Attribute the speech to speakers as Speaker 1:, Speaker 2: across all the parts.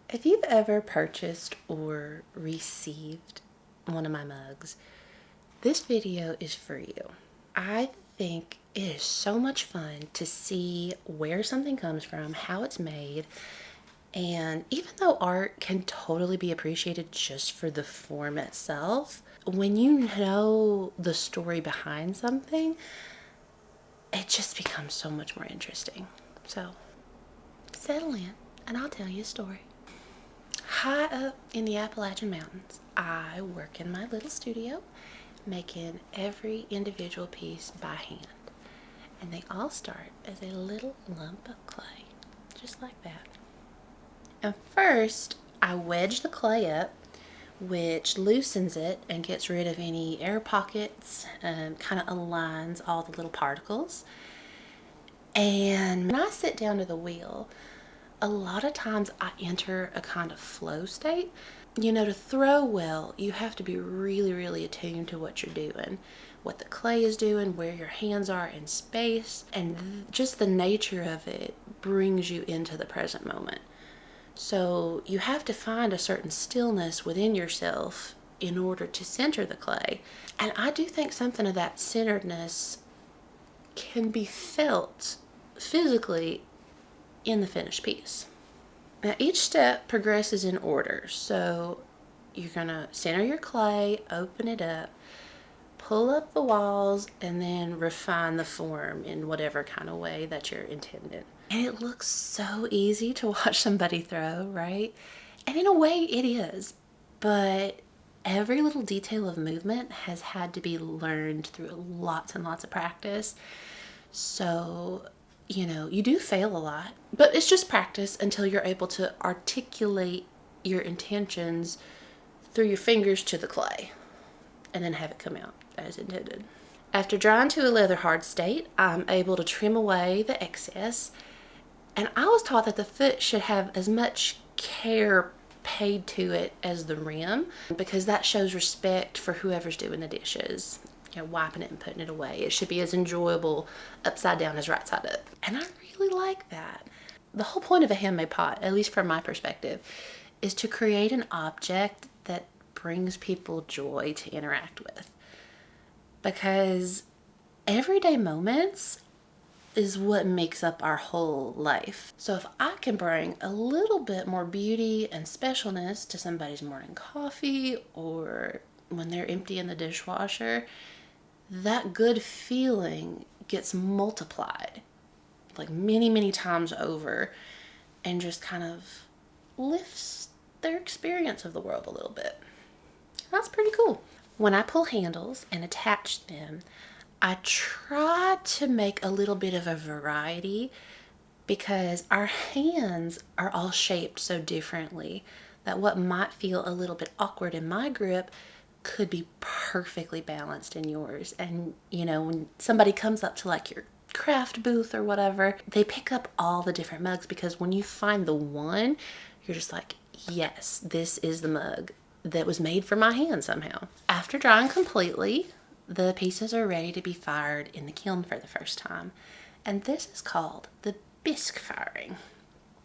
Speaker 1: If you've ever purchased or received one of my mugs, this video is for you. I think it is so much fun to see where something comes from, how it's made, and even though art can totally be appreciated just for the form itself, when you know the story behind something, it just becomes so much more interesting. So, settle in and I'll tell you a story. High up in the Appalachian Mountains, I work in my little studio making every individual piece by hand. And they all start as a little lump of clay, just like that. And first, I wedge the clay up, which loosens it and gets rid of any air pockets and kind of aligns all the little particles. And when I sit down to the wheel, a lot of times I enter a kind of flow state. You know, to throw well, you have to be really, really attuned to what you're doing, what the clay is doing, where your hands are in space, and just the nature of it brings you into the present moment. So you have to find a certain stillness within yourself in order to center the clay. And I do think something of that centeredness can be felt physically in the finished piece. Now each step progresses in order. So you're gonna center your clay, open it up, pull up the walls, and then refine the form in whatever kind of way that you're intended. And it looks so easy to watch somebody throw, right? And in a way it is, but every little detail of movement has had to be learned through lots and lots of practice. So, you know, you do fail a lot, but it's just practice until you're able to articulate your intentions through your fingers to the clay and then have it come out as intended. After drying to a leather hard state, I'm able to trim away the excess. And I was taught that the foot should have as much care paid to it as the rim, because that shows respect for whoever's doing the dishes. You know, wiping it and putting it away. It should be as enjoyable upside down as right side up. And I really like that. The whole point of a handmade pot, at least from my perspective, is to create an object that brings people joy to interact with. Because everyday moments is what makes up our whole life. So if I can bring a little bit more beauty and specialness to somebody's morning coffee or when they're emptying the dishwasher, that good feeling gets multiplied like many, many times over and just kind of lifts their experience of the world a little bit. That's pretty cool. When I pull handles and attach them, I try to make a little bit of a variety because our hands are all shaped so differently that what might feel a little bit awkward in my grip could be perfectly balanced in yours. And you know, when somebody comes up to like your craft booth or whatever, they pick up all the different mugs because when you find the one, you're just like, yes, this is the mug that was made for my hand somehow. After drying completely, the pieces are ready to be fired in the kiln for the first time. And this is called the bisque firing.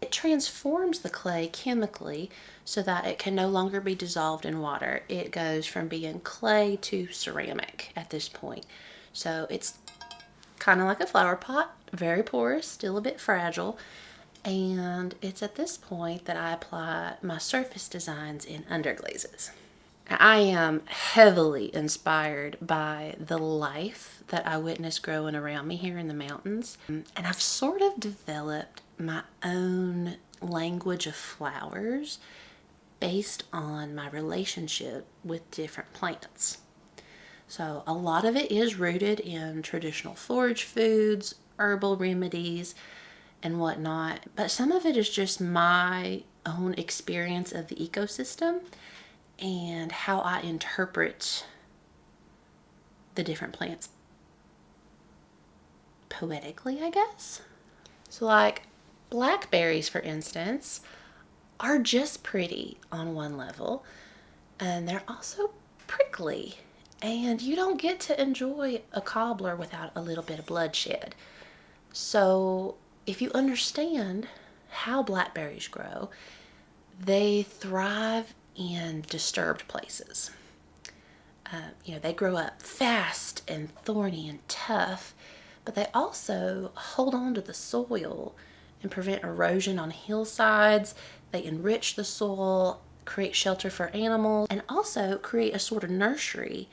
Speaker 1: It transforms the clay chemically so that it can no longer be dissolved in water. It goes from being clay to ceramic at this point. So it's kind of like a flower pot, very porous, still a bit fragile. And it's at this point that I apply my surface designs in underglazes. I am heavily inspired by the life that I witnessed growing around me here in the mountains. And I've sort of developed my own language of flowers based on my relationship with different plants. So a lot of it is rooted in traditional forage foods, herbal remedies, and whatnot. But some of it is just my own experience of the ecosystem and how I interpret the different plants poetically, I guess. So like blackberries, for instance, are just pretty on one level, and they're also prickly, and you don't get to enjoy a cobbler without a little bit of bloodshed. So if you understand how blackberries grow, they thrive in disturbed places. They grow up fast and thorny and tough, but they also hold on to the soil and prevent erosion on hillsides. They enrich the soil, create shelter for animals, and also create a sort of nursery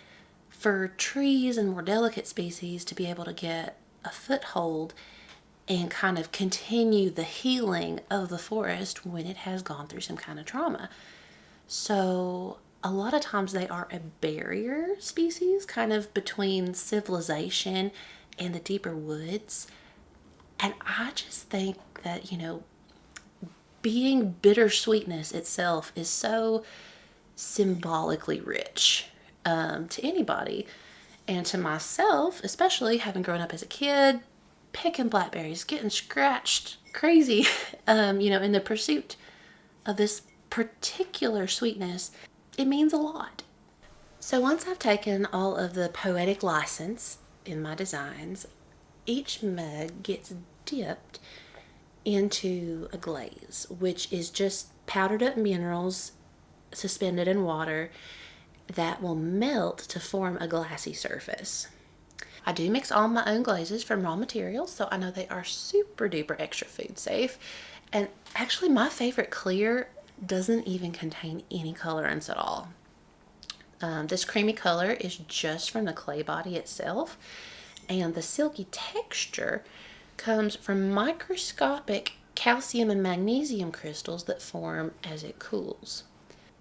Speaker 1: for trees and more delicate species to be able to get a foothold and kind of continue the healing of the forest when it has gone through some kind of trauma. So a lot of times they are a barrier species, kind of between civilization and the deeper woods. And I just think that, being bittersweetness itself is so symbolically rich to anybody. And to myself, especially having grown up as a kid, picking blackberries, getting scratched crazy, in the pursuit of this particular sweetness, it means a lot. So once I've taken all of the poetic license in my designs, each mug gets dipped into a glaze, which is just powdered up minerals suspended in water that will melt to form a glassy surface. I do mix all my own glazes from raw materials, so I know they are super duper extra food safe. And actually my favorite clear doesn't even contain any colorants at all. This creamy color is just from the clay body itself, and the silky texture comes from microscopic calcium and magnesium crystals that form as it cools.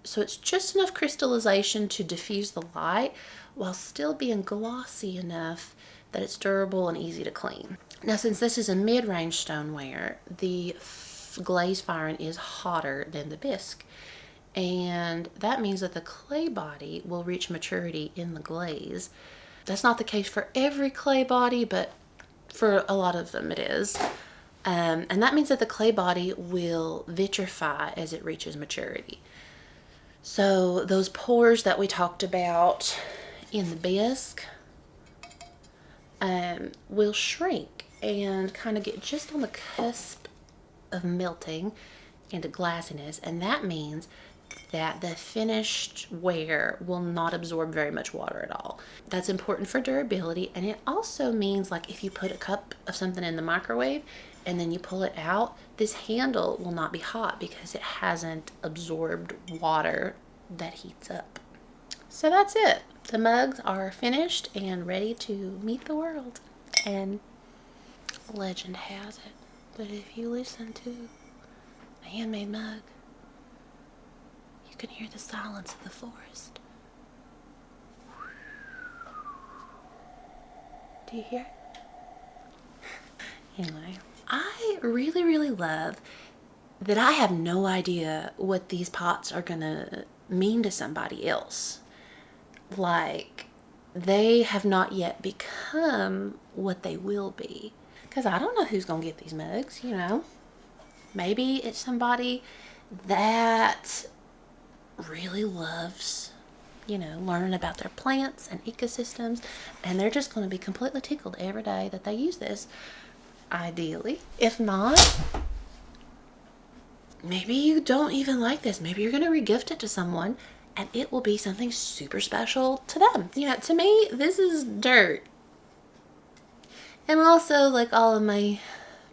Speaker 1: So it's just enough crystallization to diffuse the light while still being glossy enough that it's durable and easy to clean. Now, since this is a mid-range stoneware, the glaze firing is hotter than the bisque. And that means that the clay body will reach maturity in the glaze. That's not the case for every clay body, but for a lot of them it is. And that means that the clay body will vitrify as it reaches maturity. So those pores that we talked about in the bisque will shrink and kind of get just on the cusp of melting into glassiness, and that means that the finished ware will not absorb very much water at all. That's important for durability, and it also means, like, if you put a cup of something in the microwave and then you pull it out, this handle will not be hot because it hasn't absorbed water that heats up. So that's it. The mugs are finished and ready to meet the world. And legend has it that if you listen to a handmade mug, you can hear the silence of the forest. Do you hear it? Anyway, I really, really love that I have no idea what these pots are gonna mean to somebody else. Like, they have not yet become what they will be. Because I don't know who's gonna get these mugs, Maybe it's somebody that really loves, learning about their plants and ecosystems, and they're just going to be completely tickled every day that they use this, ideally. If not, maybe you don't even like this. Maybe you're going to regift it to someone, and it will be something super special to them. To me, this is dirt. And also, like, all of my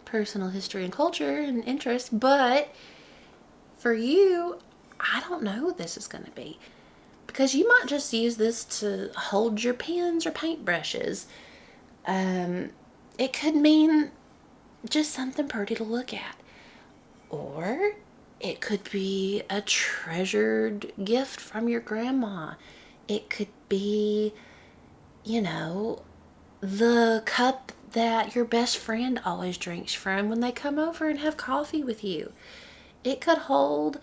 Speaker 1: personal history and culture and interest, but for you, I don't know what this is going to be, because you might just use this to hold your pens or paintbrushes. It could mean just something pretty to look at, or it could be a treasured gift from your grandma. It could be, the cup that your best friend always drinks from when they come over and have coffee with you. It could hold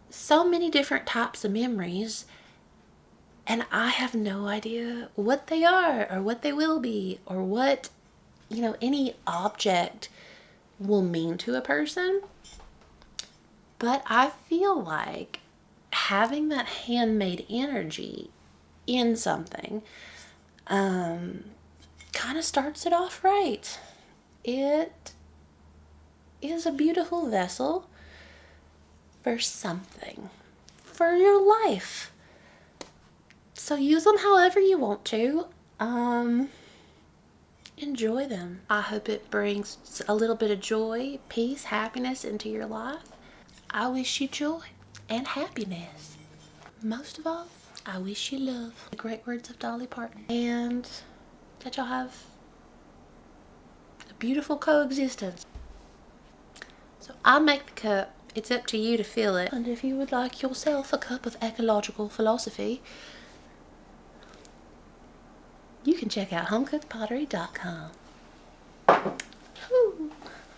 Speaker 1: so many different types of memories, and I have no idea what they are or what they will be or what, any object will mean to a person. But I feel like having that handmade energy in something kind of starts it off right. It is a beautiful vessel for something, for your life. So use them however you want to. Enjoy them. I hope it brings a little bit of joy, peace, happiness into your life. I wish you joy and happiness. Most of all, I wish you love. The great words of Dolly Parton. And that y'all have a beautiful coexistence. So I make the cup. It's up to you to fill it. And if you would like yourself a cup of ecological philosophy, you can check out homecookedpottery.com.